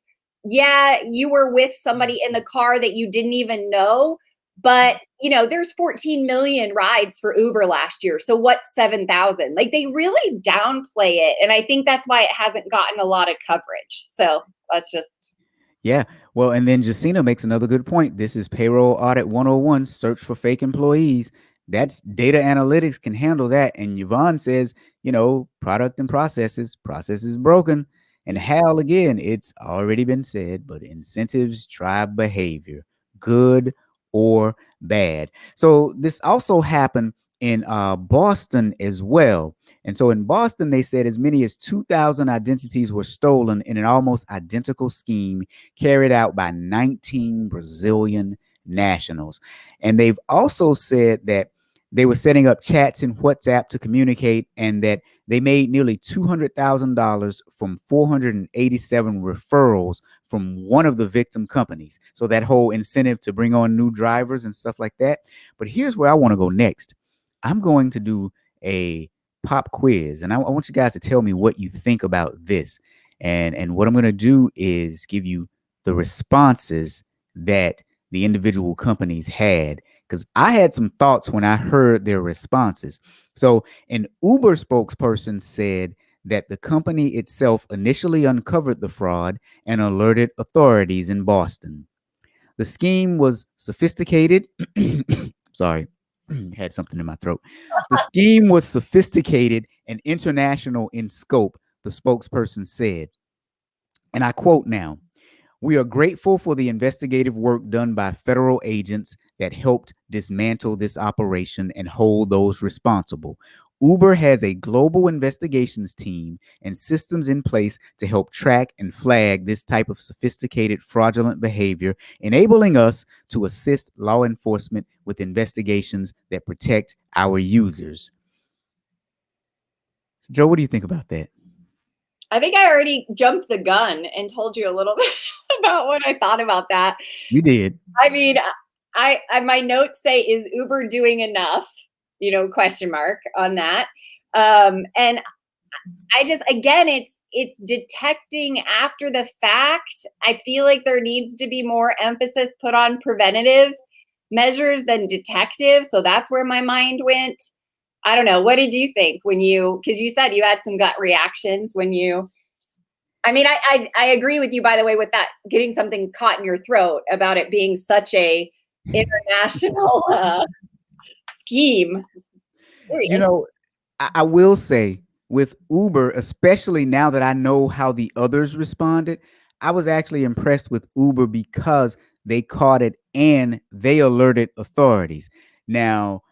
Yeah, you were with somebody in the car that you didn't even know. But, there's 14 million rides for Uber last year. So what's 7,000? Like, they really downplay it. And I think that's why it hasn't gotten a lot of coverage. So that's just. Yeah. Well, and then Jacina makes another good point. This is Payroll Audit 101, search for fake employees. That's data analytics can handle that. And Yvonne says, product and processes broken. And Hal, again, it's already been said, but incentives drive behavior, good or bad. So this also happened in Boston as well. And so in Boston, they said as many as 2,000 identities were stolen in an almost identical scheme carried out by 19 Brazilian nationals. And they've also said that they were setting up chats in WhatsApp to communicate, and that they made nearly $200,000 from 487 referrals from one of the victim companies. So that whole incentive to bring on new drivers and stuff like that. But here's where I want to go next. I'm going to do a pop quiz, and I want you guys to tell me what you think about this. And what I'm going to do is give you the responses that the individual companies had, because I had some thoughts when I heard their responses. So an Uber spokesperson said that the company itself initially uncovered the fraud and alerted authorities in Boston. The scheme was sophisticated. Sorry, had something in my throat. The scheme was sophisticated and international in scope, the spokesperson said. And I quote now, "We are grateful for the investigative work done by federal agents that helped dismantle this operation and hold those responsible. Uber has a global investigations team and systems in place to help track and flag this type of sophisticated fraudulent behavior, enabling us to assist law enforcement with investigations that protect our users." Joe, what do you think about that? I think I already jumped the gun and told you a little bit about what I thought about that. You did. I mean, I my notes say, is Uber doing enough? Question mark on that. And I just, again, it's detecting after the fact. I feel like there needs to be more emphasis put on preventative measures than detective. So that's where my mind went. I don't know. What did you think because you said you had some gut reactions when you, I mean, I agree with you, by the way, with that, getting something caught in your throat about it being such a international scheme. I will say with Uber, especially now that I know how the others responded, I was actually impressed with Uber because they caught it and they alerted authorities. Now,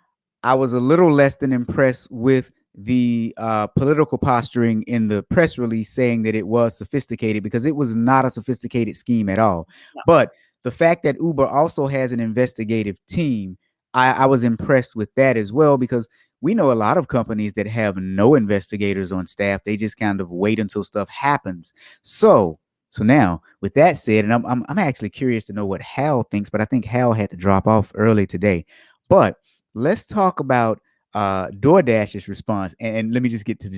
I was a little less than impressed with the political posturing in the press release saying that it was sophisticated, because it was not a sophisticated scheme at all. No. But the fact that Uber also has an investigative team, I was impressed with that as well, because we know a lot of companies that have no investigators on staff. They just kind of wait until stuff happens. So now, with that said, and I'm actually curious to know what Hal thinks, but I think Hal had to drop off early today. But let's talk about DoorDash's response. And let me just get to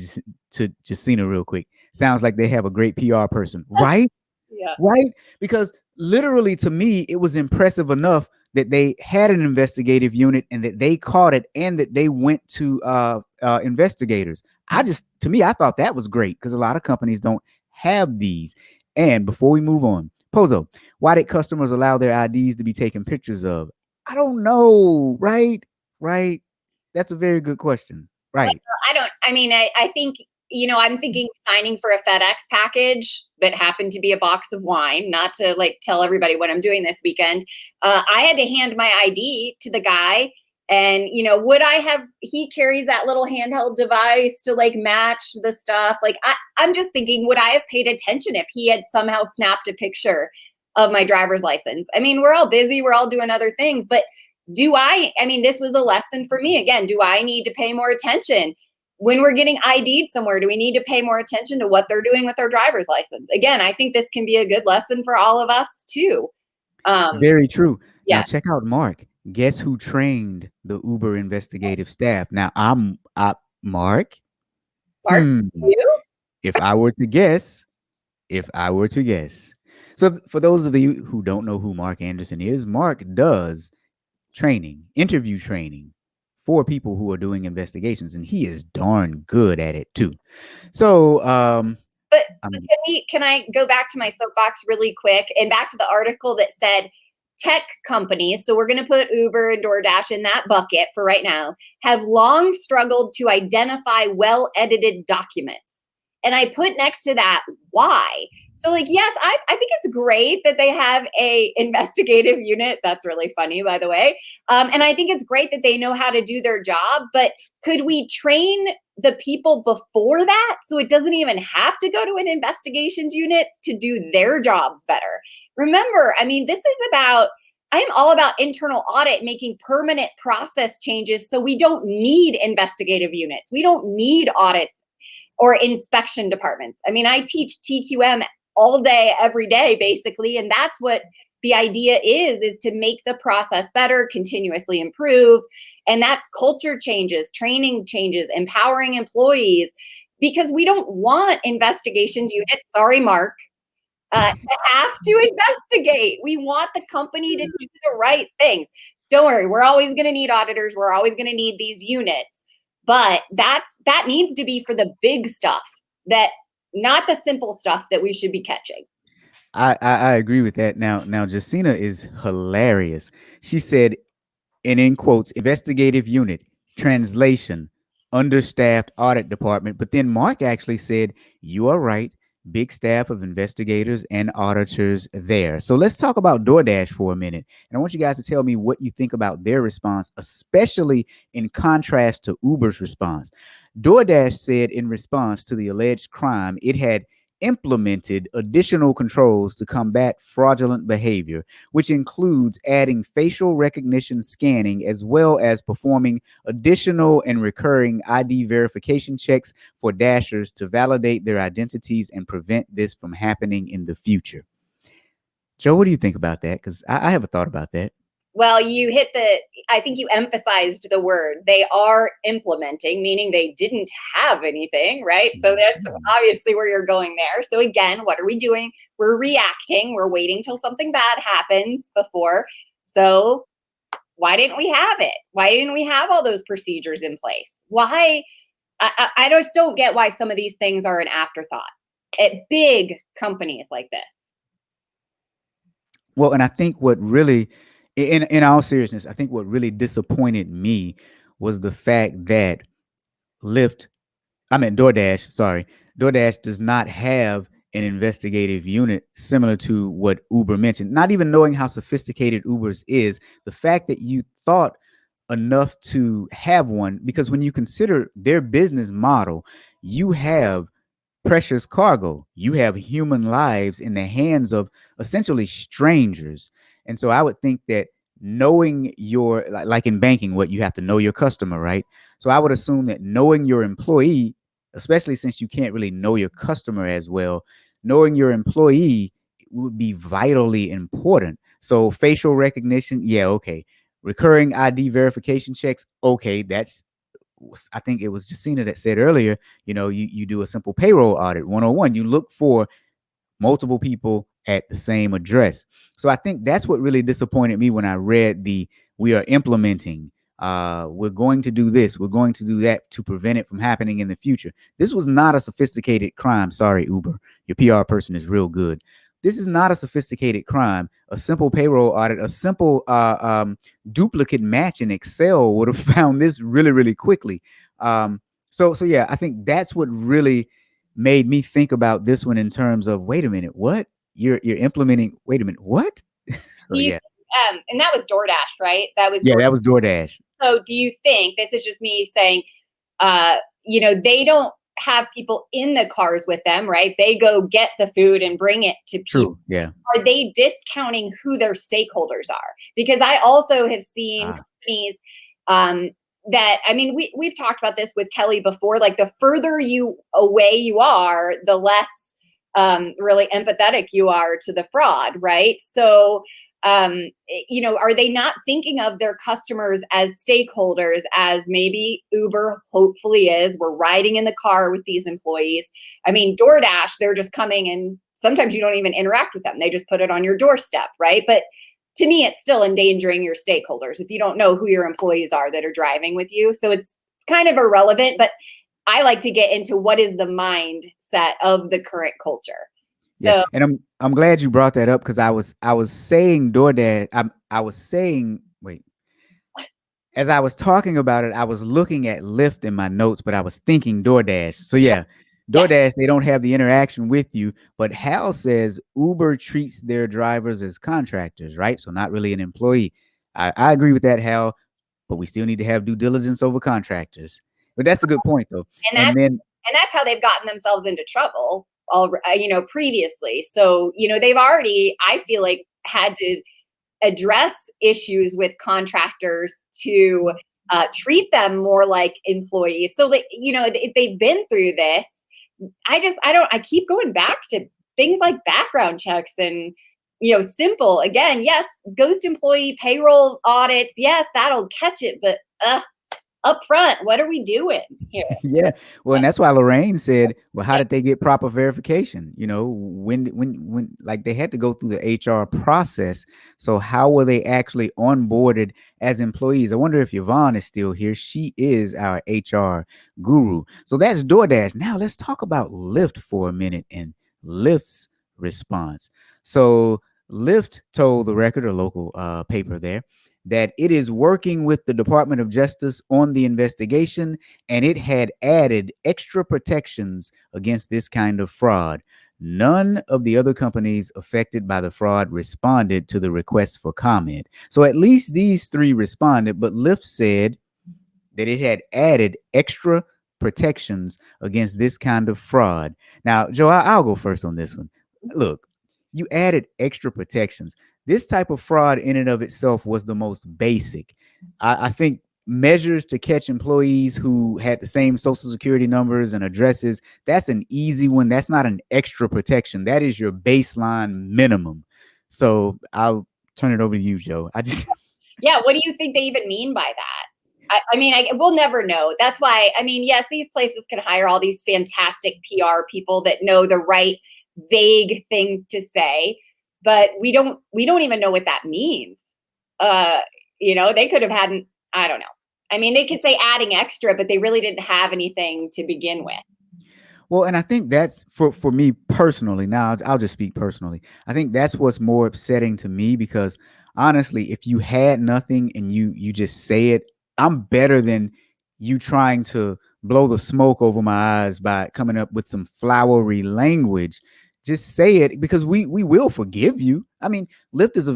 Jacina real quick. Sounds like they have a great PR person, right? Yeah. Right? Because literally to me, it was impressive enough that they had an investigative unit and that they caught it and that they went to investigators. To me, I thought that was great because a lot of companies don't have these. And before we move on, Pozo, why did customers allow their IDs to be taken pictures of? I don't know. Right? Right. That's a very good question. Right. I think, I'm thinking signing for a FedEx package that happened to be a box of wine, not to like tell everybody what I'm doing this weekend. I had to hand my ID to the guy. And, he carries that little handheld device to like match the stuff. Like, I'm just thinking, would I have paid attention if he had somehow snapped a picture of my driver's license? I mean, we're all busy, we're all doing other things, but this was a lesson for me. Again, do I need to pay more attention? When we're getting ID'd somewhere, do we need to pay more attention to what they're doing with their driver's license? Again, I think this can be a good lesson for all of us too. Very true. Yeah. Now check out Mark. Guess who trained the Uber investigative staff? Now Mark. Mark, you? If I were to guess. So for those of you who don't know who Mark Anderson is, Mark does interview training for people who are doing investigations, and he is darn good at it too. So, but can I go back to my soapbox really quick and back to the article that said tech companies, so we're going to put Uber and DoorDash in that bucket for right now, have long struggled to identify well-edited documents. And I put next to that, why? So like, yes, I think it's great that they have a investigative unit. That's really funny, by the way. And I think it's great that they know how to do their job, but could we train the people before that so it doesn't even have to go to an investigations unit to do their jobs better? Remember, I am all about internal audit, making permanent process changes so we don't need investigative units. We don't need audits or inspection departments. I mean, I teach TQM all day, every day, basically. And that's what the idea is to make the process better, continuously improve. And that's culture changes, training changes, empowering employees, because we don't want investigations units, sorry, Mark, to have to investigate. We want the company to do the right things. Don't worry, we're always going to need auditors. We're always going to need these units. But that needs to be for the big stuff, not the simple stuff that we should be catching. I agree with that. Now Jacina is hilarious. She said, and in quotes, investigative unit, translation, understaffed audit department. But then Mark actually said, you are right. Big staff of investigators and auditors there. So let's talk about DoorDash for a minute. And I want you guys to tell me what you think about their response, especially in contrast to Uber's response. DoorDash said in response to the alleged crime, it had implemented additional controls to combat fraudulent behavior, which includes adding facial recognition scanning as well as performing additional and recurring ID verification checks for dashers to validate their identities and prevent this from happening in the future. Joe, what do you think about that? Because I have a thought about that. Well, I think you emphasized the word. They are implementing, meaning they didn't have anything, right? So that's obviously where you're going there. So again, what are we doing? We're reacting. We're waiting till something bad happens before. So why didn't we have it? Why didn't we have all those procedures in place? Why? I just don't get why some of these things are an afterthought at big companies like this. Well, and I think what really, in all seriousness, I think what really disappointed me was the fact that DoorDash does not have an investigative unit similar to what Uber mentioned. Not even knowing how sophisticated Uber's is, the fact that you thought enough to have one, because when you consider their business model, you have precious cargo. You have human lives in the hands of essentially strangers. And so I would think that knowing your, like in banking, what you have to know your customer, right? So I would assume that knowing your employee, especially since you can't really know your customer as well, knowing your employee would be vitally important. So facial recognition, yeah, okay. Recurring ID verification checks. Okay, that's, I think it was Justina that said earlier, you do a simple payroll audit 101. You look for multiple people at the same address. So I think that's what really disappointed me when I read we are implementing, we're going to do this, we're going to do that to prevent it from happening in the future. This was not a sophisticated crime. Sorry, Uber, your PR person is real good. This is not a sophisticated crime. A simple payroll audit, a simple duplicate match in Excel would have found this really, really quickly. So yeah, I think that's what really made me think about this one in terms of, wait a minute, what you're implementing? Wait a minute, what? So yeah. And that was DoorDash, right? That was that was DoorDash. So do you think, this is just me saying, they don't have people in the cars with them, right? They go get the food and bring it to people. True. Yeah. Are they discounting who their stakeholders are? Because I also have seen companies that, I mean, we've talked about this with Kelly before, like the further away you are, the less really empathetic you are to the fraud, right? So, are they not thinking of their customers as stakeholders, as maybe Uber hopefully is? We're riding in the car with these employees. I mean, DoorDash, they're just coming and sometimes you don't even interact with them. They just put it on your doorstep, right? But to me, it's still endangering your stakeholders if you don't know who your employees are that are driving with you. So it's kind of irrelevant, but I like to get into what is the mindset of the current culture. Yeah, and I'm glad you brought that up, because I was saying DoorDash. I was saying, wait, as I was talking about it, I was looking at Lyft in my notes, but I was thinking DoorDash. So yeah, DoorDash, they don't have the interaction with you, but Hal says Uber treats their drivers as contractors, right? So not really an employee. I agree with that, Hal, but we still need to have due diligence over contractors. But that's a good point, though. And that's how they've gotten themselves into trouble, previously. So, they've already, I feel like, had to address issues with contractors to treat them more like employees. So that, if they've been through this, I keep going back to things like background checks and, simple, again, yes, ghost employee payroll audits. Yes, that'll catch it. But up front, what are we doing here? Yeah, well, and that's why Lorraine said, well, how did they get proper verification? When like they had to go through the HR process. So how were they actually onboarded as employees? I wonder if Yvonne is still here. She is our HR guru. So that's DoorDash. Now let's talk about Lyft for a minute and Lyft's response. So Lyft told the Record, a local paper there, that it is working with the Department of Justice on the investigation, and it had added extra protections against this kind of fraud. None of the other companies affected by the fraud responded to the request for comment. So at least these three responded, but Lyft said that it had added extra protections against this kind of fraud. Now, Joe, I'll go first on this one. Look, you added extra protections. This type of fraud in and of itself was the most basic. I think measures to catch employees who had the same social security numbers and addresses, that's an easy one. That's not an extra protection. That is your baseline minimum. So I'll turn it over to you, Joe. Yeah, what do you think they even mean by that? We'll never know. That's why, yes, these places can hire all these fantastic PR people that know the right vague things to say, but we don't even know what that means. They could have had, I don't know. They could say adding extra, but they really didn't have anything to begin with. Well, and I think that's for me personally. Now I'll just speak personally. I think that's what's more upsetting to me, because honestly, if you had nothing and you just say it, I'm better than you trying to blow the smoke over my eyes by coming up with some flowery language. Just say it, because we will forgive you. Lyft is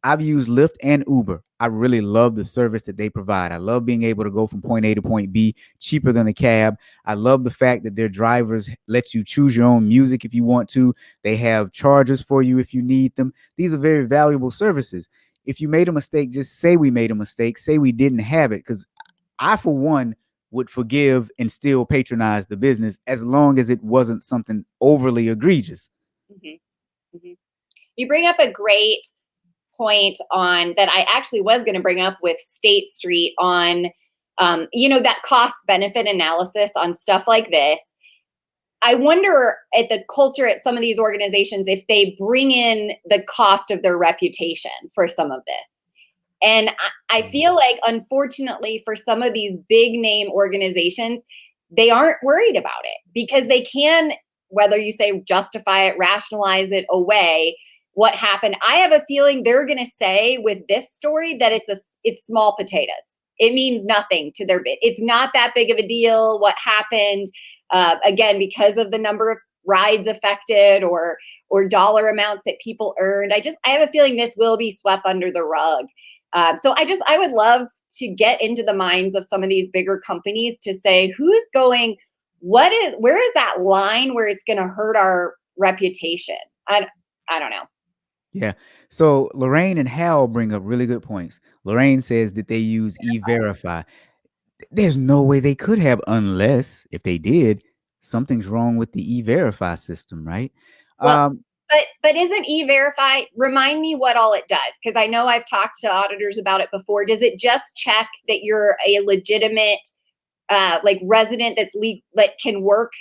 I've used Lyft and Uber. I really love the service that they provide. I love being able to go from point A to point B cheaper than a cab. I love the fact that their drivers let you choose your own music if you want to. They have chargers for you if you need them. These are very valuable services. If you made a mistake, just say we made a mistake. Say we didn't have it, because I, for one, would forgive and still patronize the business as long as it wasn't something overly egregious. Mm-hmm. Mm-hmm. You bring up a great point on that I actually was going to bring up with State Street on, that cost benefit analysis on stuff like this. I wonder at the culture at some of these organizations if they bring in the cost of their reputation for some of this. And I feel like, unfortunately, for some of these big name organizations, they aren't worried about it because they can, whether you say justify it, rationalize it away, what happened. I have a feeling they're going to say with this story that it's small potatoes. It means nothing to their bit. It's not that big of a deal what happened. Again, because of the number of rides affected or dollar amounts that people earned. I have a feeling this will be swept under the rug. So I would love to get into the minds of some of these bigger companies to say where is that line where it's going to hurt our reputation? I don't know. Yeah. So Lorraine and Hal bring up really good points. Lorraine says that they use E-Verify. There's no way they could have unless, if they did, something's wrong with the E-Verify system, right? Well, but isn't E-Verify, remind me what all it does? Because I know I've talked to auditors about it before. Does it just check that you're a legitimate resident that can work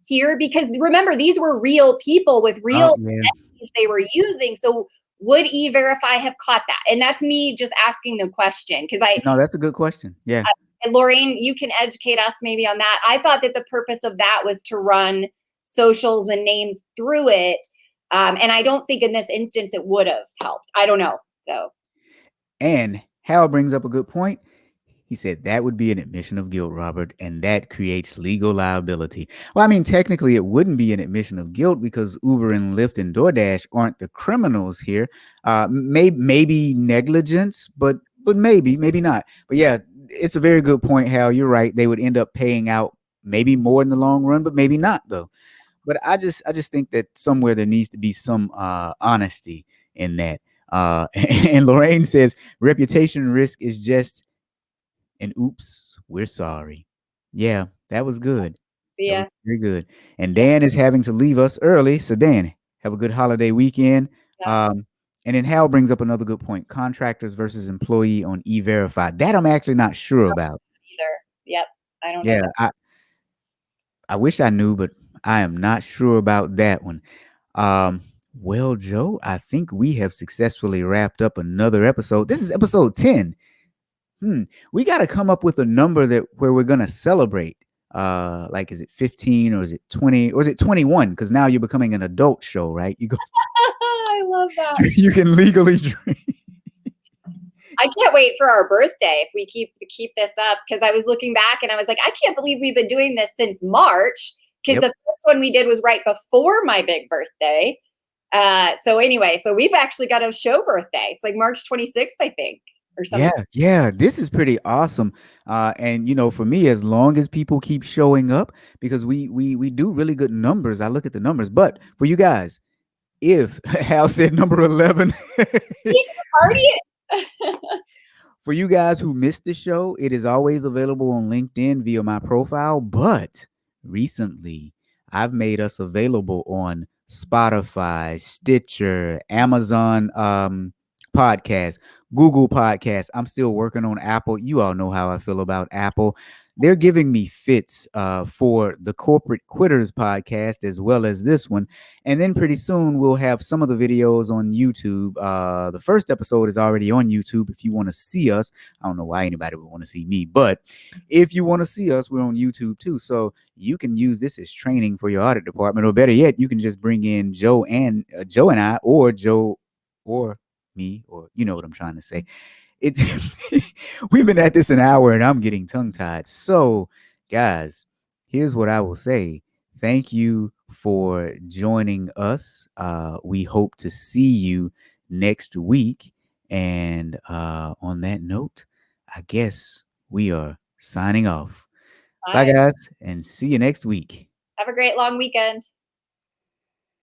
here? Because remember, these were real people with real identities they were using. So would E-Verify have caught that? And that's me just asking the question. No, that's a good question. Yeah. And Lorraine, you can educate us maybe on that. I thought that the purpose of that was to run socials and names through it. And I don't think in this instance it would have helped. I don't know, though. And Hal brings up a good point. He said that would be an admission of guilt, Robert, and that creates legal liability. Well, I mean, technically, it wouldn't be an admission of guilt because Uber and Lyft and DoorDash aren't the criminals here. Maybe negligence, but maybe not. But yeah, it's a very good point, Hal. You're right. They would end up paying out maybe more in the long run, but maybe not, though. But I just think that somewhere there needs to be some honesty in that. And Lorraine says reputation risk is just an oops, we're sorry. Yeah, that was good. Yeah. That was very good. And Dan is having to leave us early. So Dan, have a good holiday weekend. Yeah. And then Hal brings up another good point. Contractors versus employee on E-Verify. That I'm actually not sure about. Either. Yep. I don't know. Yeah, I wish I knew, but I am not sure about that one. Well, Joe, I think we have successfully wrapped up another episode. This is episode 10. We got to come up with a number where we're going to celebrate. Like, is it 15 or is it 20 or is it 21? Because now you're becoming an adult show, right? You go. I love that. You can legally drink. I can't wait for our birthday if we keep this up, because I was looking back and I was like, I can't believe we've been doing this since March, because the first one we did was right before my big birthday. So anyway, so we've actually got a show birthday. It's like March 26th, I think, or something. Yeah, this is pretty awesome. And for me, as long as people keep showing up, because we do really good numbers. I look at the numbers, but for you guys, if Hal said number 11, for you guys who missed the show, it is always available on LinkedIn via my profile. But recently, I've made us available on Spotify, Stitcher, Amazon Podcast, Google Podcast. I'm still working on Apple. You all know how I feel about Apple. They're giving me fits for the Corporate Quitters podcast as well as this one. And then pretty soon we'll have some of the videos on YouTube. The first episode is already on YouTube if you want to see us. I don't know why anybody would want to see me, but if you want to see us, we're on YouTube too. So you can use this as training for your audit department, or better yet, you can just bring in Joe and I, or Joe or me, or you know what I'm trying to say. It's we've been at this an hour and I'm getting tongue-tied. So guys, here's what I will say. Thank you for joining us. We hope to see you next week. And on that note, I guess we are signing off. Bye guys, and see you next week. Have a great long weekend.